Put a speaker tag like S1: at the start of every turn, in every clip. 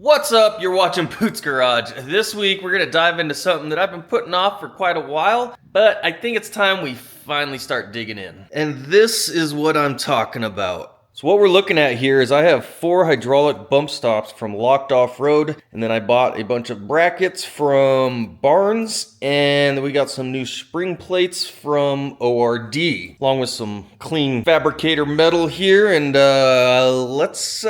S1: What's up? You're watching Boots Garage. This week we're going to dive into something that I've been putting off for quite a while, but I think it's time we finally start digging in. And this is what I'm talking about. So what we're looking at here is I have 4 hydraulic bump stops from Locked Off Road, and then I bought a bunch of brackets from Barnes, and we got some new spring plates from ORD, along with some clean fabricator metal here. And let's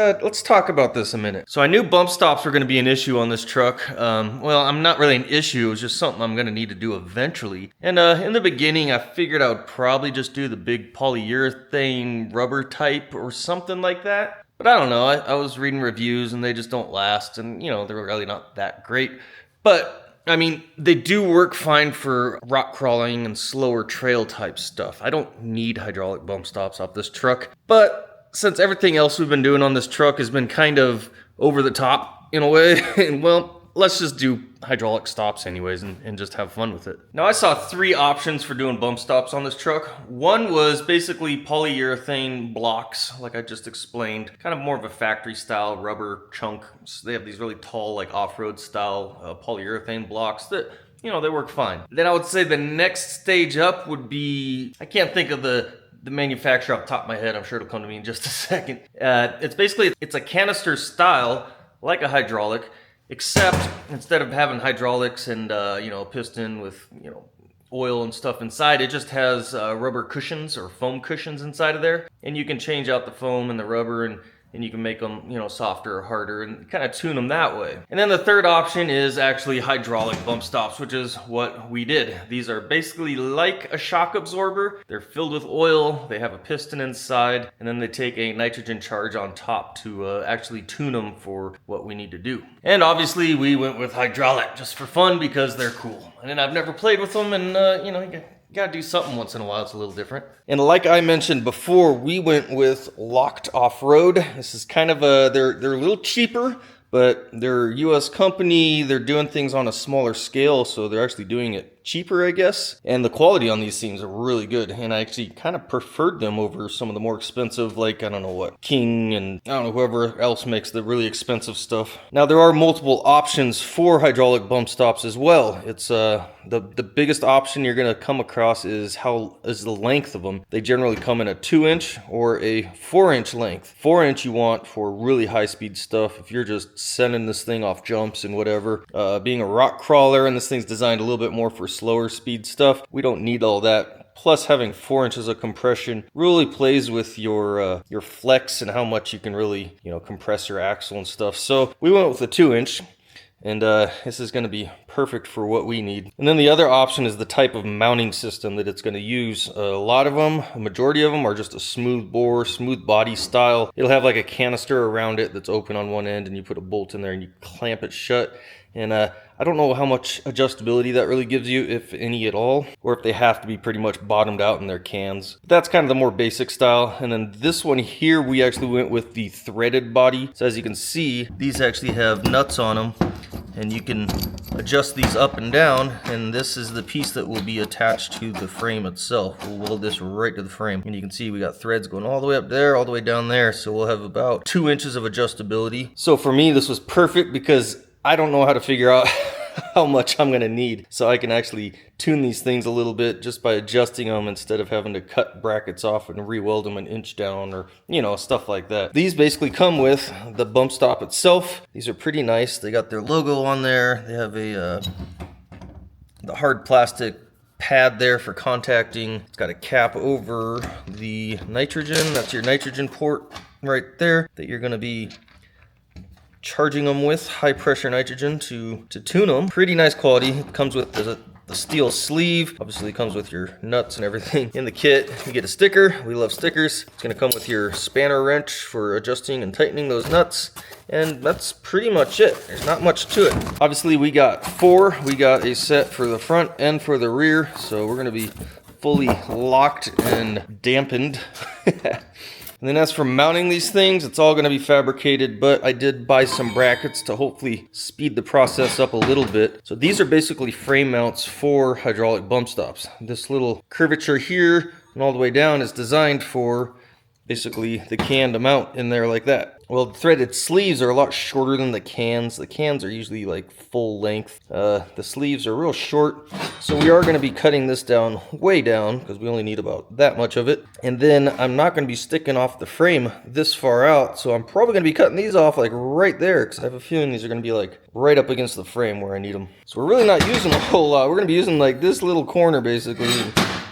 S1: talk about this a minute. So I knew bump stops were going to be an issue on this truck. Well, I'm not really an issue. It's just something I'm going to need to do eventually. And in the beginning, I figured I would probably just do the big polyurethane rubber type or something like that. But I don't know. I was reading reviews and they just don't last, and you know, they're really not that great. But I mean, they do work fine for rock crawling and slower trail type stuff. I don't need hydraulic bump stops off this truck. But since everything else we've been doing on this truck has been kind of over the top in a way, and well, let's just do hydraulic stops anyways and just have fun with it. Now I saw 3 options for doing bump stops on this truck. One was basically polyurethane blocks, like I just explained, kind of more of a factory style rubber chunk. So they have these really tall, like off-road style polyurethane blocks that, you know, they work fine. Then I would say the next stage up would be, I can't think of the manufacturer off the top of my head. I'm sure it'll come to me in just a second. It's a canister style, like a hydraulic, except instead of having hydraulics and a piston with oil and stuff inside, it just has rubber cushions or foam cushions inside of there, and you can change out the foam and the rubber, and you can make them softer or harder and kind of tune them that way. And then the third option is actually hydraulic bump stops, which is what we did. These are basically like a shock absorber. They're filled with oil, they have a piston inside, and then they take a nitrogen charge on top to actually tune them for what we need to do. And obviously we went with hydraulic just for fun because they're cool. And then I've never played with them, and you gotta do something once in a while. It's a little different. And like I mentioned before, we went with Locked Off Road. This is kind of they're a little cheaper, but they're a US company. They're doing things on a smaller scale, so they're actually doing it cheaper, I guess. And the quality on these things are really good, and I actually kind of preferred them over some of the more expensive, like, I don't know what, King and I don't know, whoever else makes the really expensive stuff. Now, there are multiple options for hydraulic bump stops as well. It's the biggest option you're going to come across is the length of them. They generally come in a 2-inch or a 4-inch length. 4-inch you want for really high-speed stuff. If you're just sending this thing off jumps and whatever, being a rock crawler, and this thing's designed a little bit more for slower speed stuff, we don't need all that. Plus, having 4 inches of compression really plays with your flex and how much you can really compress your axle and stuff. So we went with a 2-inch. And this is going to be perfect for what we need. And then the other option is the type of mounting system that it's going to use. A majority of them are just a smooth bore, smooth body style. It'll have like a canister around it that's open on one end, and you put a bolt in there and you clamp it shut. And I don't know how much adjustability that really gives you, if any at all, or if they have to be pretty much bottomed out in their cans. That's kind of the more basic style. And then this one here, we actually went with the threaded body. So as you can see, these actually have nuts on them, and you can adjust these up and down, and this is the piece that will be attached to the frame itself. We'll weld this right to the frame, and you can see we got threads going all the way up there, all the way down there, so we'll have about 2 inches of adjustability. So for me, this was perfect because I don't know how to figure out how much I'm going to need, so I can actually tune these things a little bit just by adjusting them instead of having to cut brackets off and re-weld them an inch down, or stuff like that. These basically come with the bump stop itself. These are pretty nice. They got their logo on there. They have the hard plastic pad there for contacting. It's got a cap over the nitrogen. That's your nitrogen port right there that you're going to be charging them with high pressure nitrogen to tune them. Pretty nice quality. It comes with the steel sleeve. Obviously it comes with your nuts and everything in the kit. You get a sticker. We love stickers. It's going to come with your spanner wrench for adjusting and tightening those nuts. And that's pretty much it. There's not much to it. Obviously we got 4. We got a set for the front and for the rear. So we're going to be fully locked and dampened. And then as for mounting these things, it's all going to be fabricated, but I did buy some brackets to hopefully speed the process up a little bit. So these are basically frame mounts for hydraulic bump stops. This little curvature here and all the way down is designed for basically the can to mount in there like that. Well, the threaded sleeves are a lot shorter than the cans. The cans are usually like full length. The sleeves are real short. So we are going to be cutting this down way down because we only need about that much of it. And then I'm not going to be sticking off the frame this far out. So I'm probably going to be cutting these off like right there because I have a feeling these are going to be like right up against the frame where I need them. So we're really not using a whole lot. We're going to be using like this little corner basically.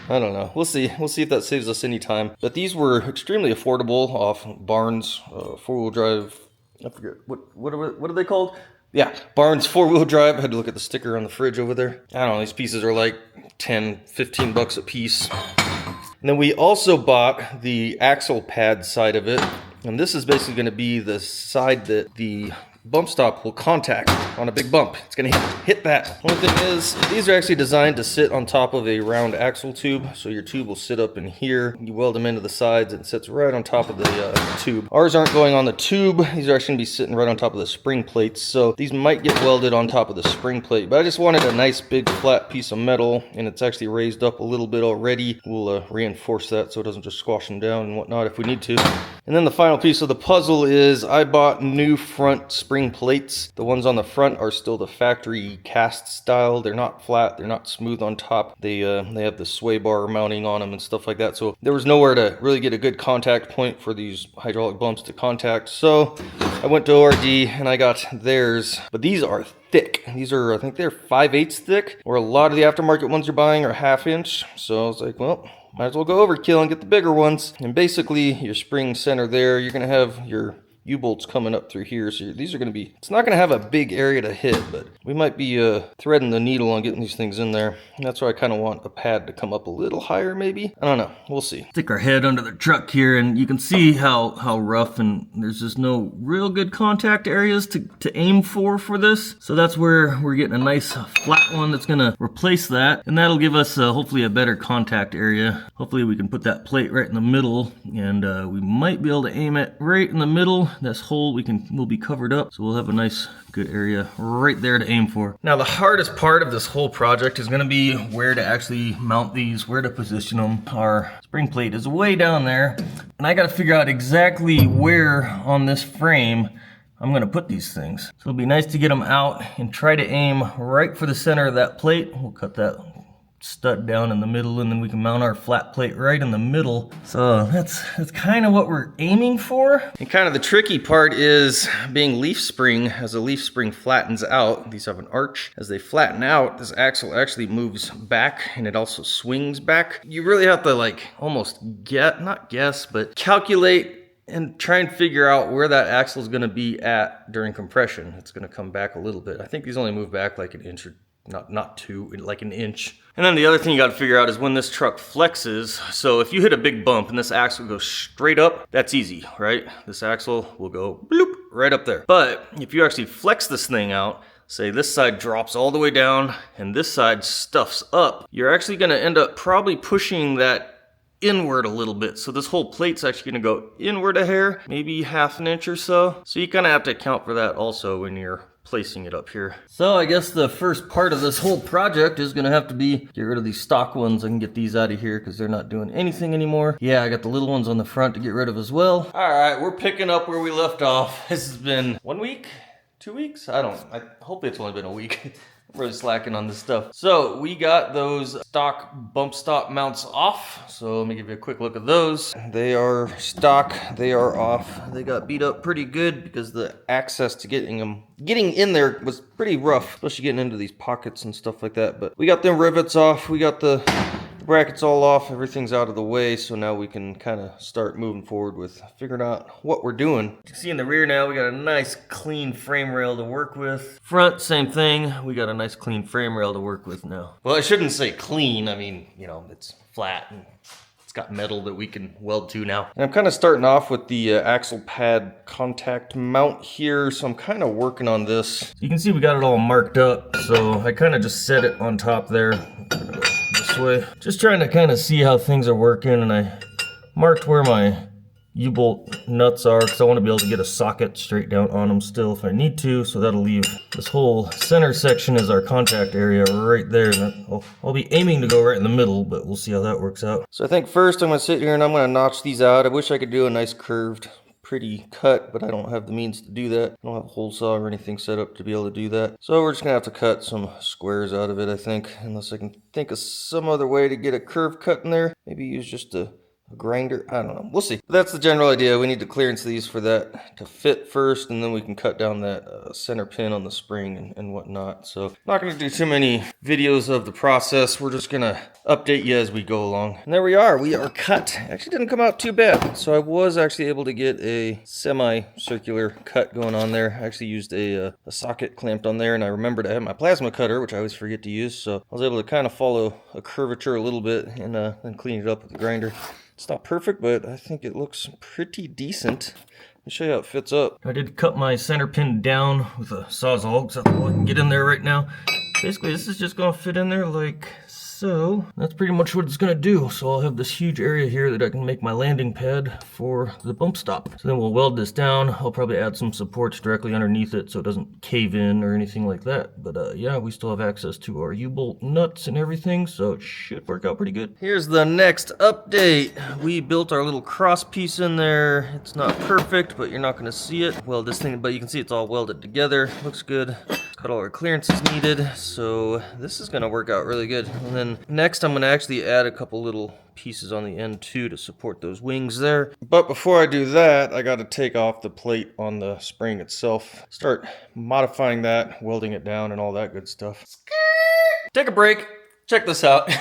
S1: I don't know. We'll see. We'll see if that saves us any time. But these were extremely affordable off Barnes 4-wheel drive. I forget what are they called? Yeah, Barnes 4-wheel drive. I had to look at the sticker on the fridge over there. I don't know. These pieces are like 10, 15 bucks a piece. And then we also bought the axle pad side of it. And this is basically going to be the side that the bump stop will contact on a big bump. It's going to hit that. Only thing is, these are actually designed to sit on top of a round axle tube. So your tube will sit up in here. You weld them into the sides and it sits right on top of the tube. Ours aren't going on the tube. These are actually going to be sitting right on top of the spring plates. So these might get welded on top of the spring plate. But I just wanted a nice big flat piece of metal, and it's actually raised up a little bit already. We'll reinforce that so it doesn't just squash them down and whatnot if we need to. And then the final piece of the puzzle is I bought new front spring plates. The ones on the front are still the factory cast style. They're not flat, they're not smooth on top. They have the sway bar mounting on them and stuff like that. So there was nowhere to really get a good contact point for these hydraulic bumps to contact. So I went to ORD and I got theirs. But these are thick. These are, I think they're 5/8 thick, where a lot of the aftermarket ones you're buying are 1/2 inch. So I was like, well, might as well go overkill and get the bigger ones. And basically your spring center there, you're going to have your U-bolts coming up through here. So these are going to be, it's not going to have a big area to hit, but we might be threading the needle on getting these things in there. And that's why I kind of want a pad to come up a little higher maybe. I don't know. We'll see. Stick our head under the truck here and you can see how rough, and there's just no real good contact areas to aim for this. So that's where we're getting a nice flat one that's going to replace that. And that'll give us hopefully a better contact area. Hopefully we can put that plate right in the middle, and we might be able to aim it right in the middle. This hole will be covered up, so we'll have a nice good area right there to aim for. Now the hardest part of this whole project is going to be where to actually mount these, where to position them. Our spring plate is way down there, and I got to figure out exactly where on this frame I'm going to put these things. So it'll be nice to get them out and try to aim right for the center of that plate. We'll cut that stud down in the middle, and then we can mount our flat plate right in the middle. So that's kind of what we're aiming for. And kind of the tricky part is being leaf spring. As a leaf spring flattens out, these have an arch. As they flatten out, this axle actually moves back, and it also swings back. You really have to like almost not guess, but calculate and try and figure out where that axle is going to be at during compression. It's going to come back a little bit. I think these only move back like an inch or not two, like an inch. And then the other thing you got to figure out is when this truck flexes. So if you hit a big bump and this axle goes straight up, that's easy, right? This axle will go bloop right up there. But if you actually flex this thing out, say this side drops all the way down and this side stuffs up, you're actually going to end up probably pushing that inward a little bit. So this whole plate's actually going to go inward a hair, maybe 1/2 inch or so. So you kind of have to account for that also when you're placing it up here. So I guess the first part of this whole project is gonna have to be get rid of these stock ones. I can get these out of here because they're not doing anything anymore. Yeah, I got the little ones on the front to get rid of as well. All right, we're picking up where we left off. This has been 1 week, 2 weeks? I hopefully it's only been a week. I'm really slacking on this stuff. So we got those stock bump stop mounts off. So let me give you a quick look at those. They are stock, they are off. They got beat up pretty good because the access to getting in there was pretty rough, especially getting into these pockets and stuff like that. But we got them rivets off, we got the brackets all off, everything's out of the way, so now we can kind of start moving forward with figuring out what we're doing. You can see in the rear now we got a nice clean frame rail to work with. Front, same thing, we got a nice clean frame rail to work with now. Well, I shouldn't say clean, I mean, you know, it's flat and it's got metal that we can weld to now. And I'm kind of starting off with the axle pad contact mount here, so I'm kind of working on this. You can see we got it all marked up, so I kind of just set it on top there. Way. Just trying to kind of see how things are working, and I marked where my U-bolt nuts are because I want to be able to get a socket straight down on them still if I need to, so that'll leave this whole center section as our contact area right there. I'll be aiming to go right in the middle, but we'll see how that works out. So I think first I'm going to sit here and I'm going to notch these out. I wish I could do a nice curved pretty cut, but I don't have the means to do that. I don't have a hole saw or anything set up to be able to do that. So we're just gonna have to cut some squares out of it, I think, unless I can think of some other way to get a curve cut in there. Maybe use just a grinder. I don't know. We'll see. But that's the general idea. We need to clearance these for that to fit first, and then we can cut down that center pin on the spring and whatnot. So not going to do too many videos of the process. We're just going to update you as we go along. And there we are. We are cut. Actually didn't come out too bad. So I was actually able to get a semi-circular cut going on there. I actually used a socket clamped on there, and I remembered I had my plasma cutter, which I always forget to use. So I was able to kind of follow a curvature a little bit and then clean it up with the grinder. It's not perfect, but I think it looks pretty decent. Let me show you how it fits up. I did cut my center pin down with a Sawzall, because that's all I can get in there right now. Basically, this is just going to fit in there like so. That's pretty much what it's going to do. So I'll have this huge area here that I can make my landing pad for the bump stop. So then we'll weld this down. I'll probably add some supports directly underneath it so it doesn't cave in or anything like that. But yeah, we still have access to our U-bolt nuts and everything, so it should work out pretty good. Here's the next update. We built our little cross piece in there. It's not perfect, but you're not going to see it. Well, this thing, but you can see it's all welded together. Looks good. Cut all our clearances needed, so this is going to work out really good. And then next I'm going to actually add a couple little pieces on the end too to support those wings there. But before I do that, I got to take off the plate on the spring itself, start modifying that, welding it down and all that good stuff. Take a break. Check this out.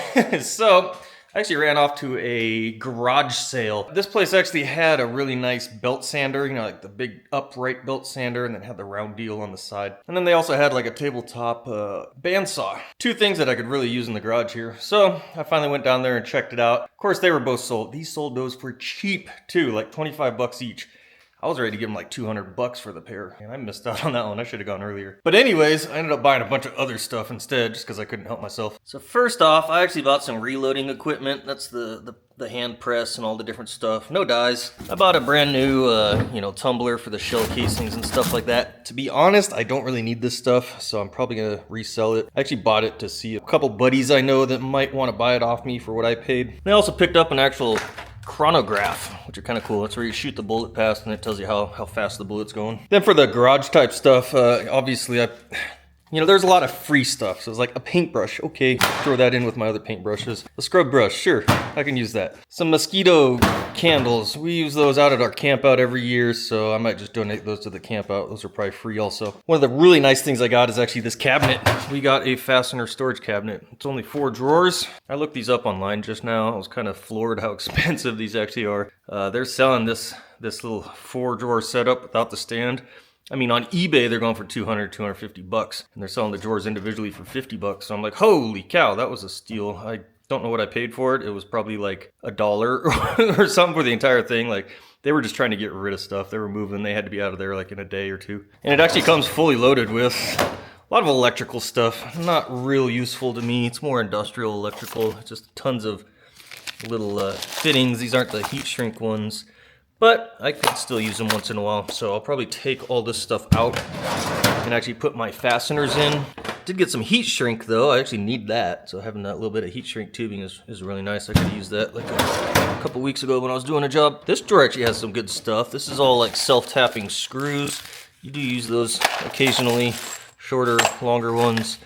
S1: So I actually ran off to a garage sale. This place actually had a really nice belt sander, you know, like the big upright belt sander, and then had the round deal on the side. And then they also had like a tabletop bandsaw. Two things that I could really use in the garage here. So I finally went down there and checked it out. Of course, they were both sold. These sold those for cheap too, like 25 bucks each. I was ready to give them like 200 bucks for the pair, and I missed out on that one. I should have gone earlier. But anyways, I ended up buying a bunch of other stuff instead, just because I couldn't help myself. So first off, I actually bought some reloading equipment. That's the hand press and all the different stuff. No dies. I bought a brand new, tumbler for the shell casings and stuff like that. To be honest, I don't really need this stuff, so I'm probably gonna resell it. I actually bought it to see a couple buddies I know that might want to buy it off me for what I paid. And I also picked up an actual chronograph, which are kind of cool. That's where you shoot the bullet past and it tells you how fast the bullet's going. Then for the garage type stuff, obviously there's a lot of free stuff. So it's like a paintbrush. Okay, throw that in with my other paintbrushes. A scrub brush, sure, I can use that. Some mosquito candles. We use those out at our camp out every year, so I might just donate those to the camp out. Those are probably free also. One of the really nice things I got is actually this cabinet. We got a fastener storage cabinet. It's only 4 drawers. I looked these up online just now. I was kind of floored how expensive these actually are. They're selling this little 4-drawer setup without the stand. I mean, on eBay, they're going for 200, 250 bucks, and they're selling the drawers individually for 50 bucks. So I'm like, holy cow, that was a steal. I don't know what I paid for it. It was probably like $1 or something for the entire thing. Like, they were just trying to get rid of stuff. They were moving. They had to be out of there like in a day or two. And it actually comes fully loaded with a lot of electrical stuff. Not real useful to me. It's more industrial electrical. Just tons of little fittings. These aren't the heat shrink ones, but I could still use them once in a while. So I'll probably take all this stuff out and actually put my fasteners in. Did get some heat shrink though. I actually need that. So having that little bit of heat shrink tubing is really nice. I could use that like a couple weeks ago when I was doing a job. This drawer actually has some good stuff. This is all like self-tapping screws. You do use those occasionally. Shorter, longer ones.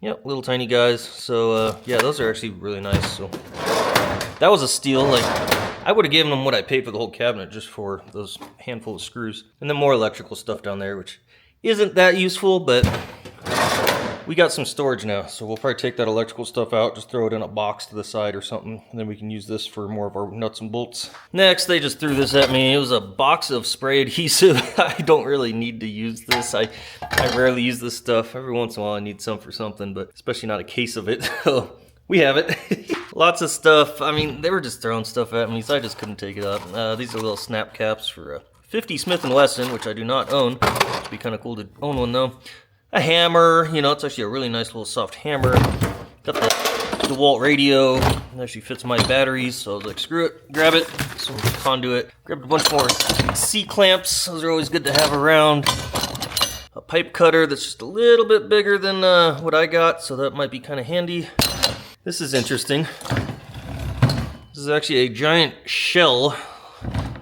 S1: Yep, little tiny guys. So yeah, those are actually really nice. So that was a steal. Like, I would have given them what I paid for the whole cabinet just for those handful of screws. And then more electrical stuff down there, which isn't that useful, but we got some storage now. So we'll probably take that electrical stuff out, just throw it in a box to the side or something, and then we can use this for more of our nuts and bolts. Next, they just threw this at me. It was a box of spray adhesive. I don't really need to use this. I rarely use this stuff. Every once in a while I need some for something, but especially not a case of it. So we have it. Lots of stuff. I mean, they were just throwing stuff at me, so I just couldn't take it out. These are little snap caps for 50 Smith & Wesson, which I do not own. It'd be kind of cool to own one though. A hammer, it's actually a really nice little soft hammer. Got the DeWalt radio. It actually fits my batteries, so I was like, screw it, grab it. Some conduit. Grabbed a bunch more C-clamps. Those are always good to have around. A pipe cutter that's just a little bit bigger than what I got, so that might be kind of handy. This is interesting. This is actually a giant shell,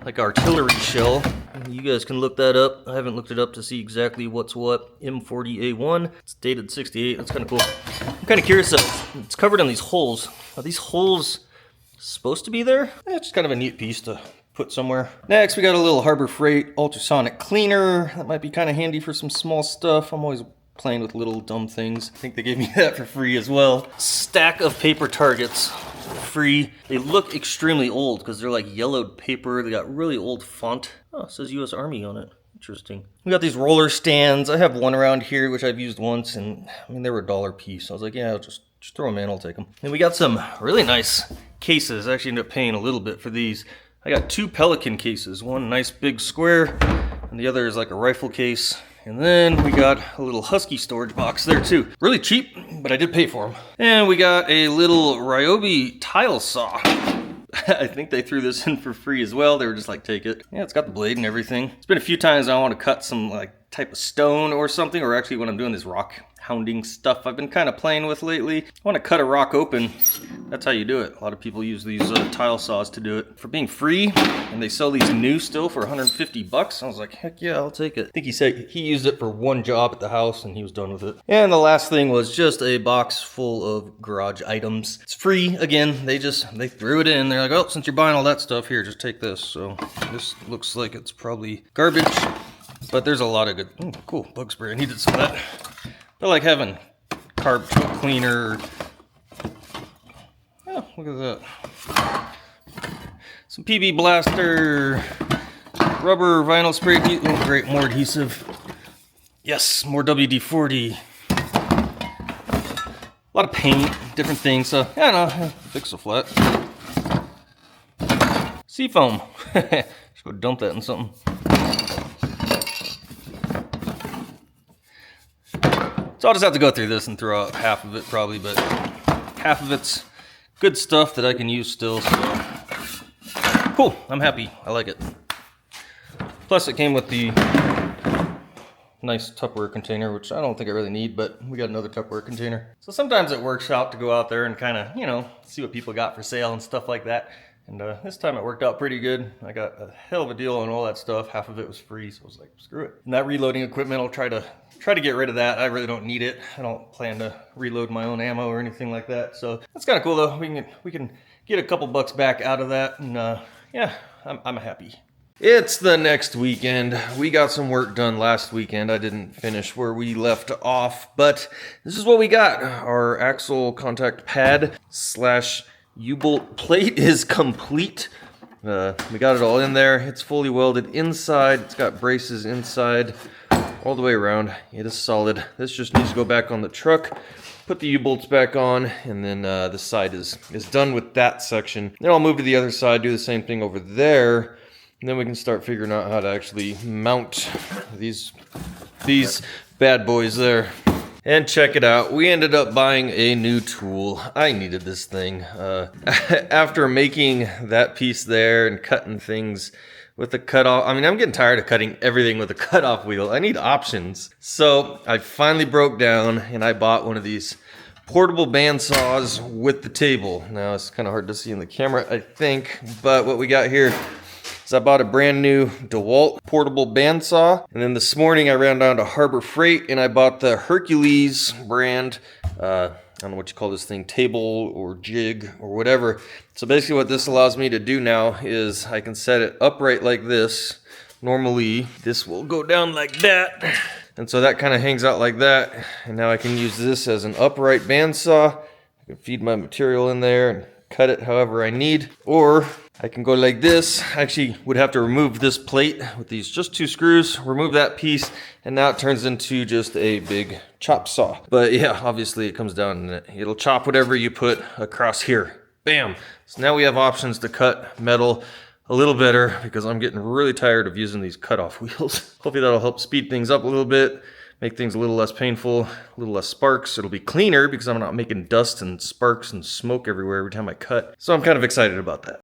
S1: like artillery shell. You guys can look that up. I haven't looked it up to see exactly what's what. M40A1. It's dated 68. That's kind of cool. I'm kind of curious. It's covered in these holes. Are these holes supposed to be there? It's just kind of a neat piece to put somewhere. Next, we got a little Harbor Freight ultrasonic cleaner. That might be kind of handy for some small stuff. I'm always playing with little dumb things. I think they gave me that for free as well. Stack of paper targets, free. They look extremely old because they're like yellowed paper. They got really old font. Oh, it says US Army on it. Interesting. We got these roller stands. I have one around here, which I've used once, and I mean, they were $1 a piece. I was like, yeah, I'll just throw them in, I'll take them. And we got some really nice cases. I actually ended up paying a little bit for these. I got 2 Pelican cases, one nice big square, and the other is like a rifle case. And then we got a little Husky storage box there too. Really cheap, but I did pay for them. And we got a little Ryobi tile saw. I think they threw this in for free as well. They were just like, take it. Yeah, it's got the blade and everything. It's been a few times I want to cut some like type of stone or something, or actually when I'm doing this rock hounding stuff I've been kind of playing with lately. I want to cut a rock open. That's how you do it. A lot of people use these tile saws to do it. For being free, and they sell these new still for 150 bucks. I was like, heck yeah, I'll take it. I think he said he used it for one job at the house and he was done with it. And the last thing was just a box full of garage items. It's free. Again, they threw it in. They're like, oh, since you're buying all that stuff, here, just take this. So this looks like it's probably garbage, but there's a lot of good, cool bug spray. I needed some of that. I like having carb cleaner. Oh, look at that. Some PB Blaster, rubber vinyl spray. Oh, great, more adhesive. Yes, more WD-40. A lot of paint, different things. So, I don't know, fix a flat. Seafoam. Just go dump that in something. So I'll just have to go through this and throw out half of it probably, but half of it's good stuff that I can use still. So cool, I'm happy. I like it. Plus it came with the nice Tupperware container, which I don't think I really need, but we got another Tupperware container. So sometimes it works out to go out there and kind of, you know, see what people got for sale and stuff like that. And this time it worked out pretty good. I got a hell of a deal on all that stuff. Half of it was free, so I was like, screw it. And that reloading equipment, I'll try to get rid of that. I really don't need it. I don't plan to reload my own ammo or anything like that. So that's kind of cool though. We can get a couple bucks back out of that, and yeah, I'm happy. It's the next weekend. We got some work done last weekend. I didn't finish where we left off, but this is what we got. Our axle contact pad / U-bolt plate is complete. We got it all in there. It's fully welded inside. It's got braces inside all the way around. It is solid. This just needs to go back on the truck, put the U-bolts back on, and then this side is done with that section. Then I'll move to the other side, do the same thing over there, and then we can start figuring out how to actually mount these bad boys there. And check it out, we ended up buying a new tool. I needed this thing. After making that piece there and cutting things with the cutoff, I mean, I'm getting tired of cutting everything with a cutoff wheel. I need options. So I finally broke down and I bought one of these portable bandsaws with the table. Now it's kind of hard to see in the camera, I think, but what we got here, so I bought a brand new DeWalt portable bandsaw, and then this morning I ran down to Harbor Freight and I bought the Hercules brand, I don't know what you call this thing, table or jig or whatever. So basically what this allows me to do now is I can set it upright like this. Normally this will go down like that, and so that kind of hangs out like that, and now I can use this as an upright bandsaw. I can feed my material in there and cut it however I need, or I can go like this. I actually would have to remove this plate with these just 2 screws, remove that piece, and now it turns into just a big chop saw. But yeah, obviously it comes down and it'll chop whatever you put across here. Bam! So now we have options to cut metal a little better because I'm getting really tired of using these cutoff wheels. Hopefully that'll help speed things up a little bit, make things a little less painful, a little less sparks. It'll be cleaner because I'm not making dust and sparks and smoke everywhere every time I cut. So I'm kind of excited about that.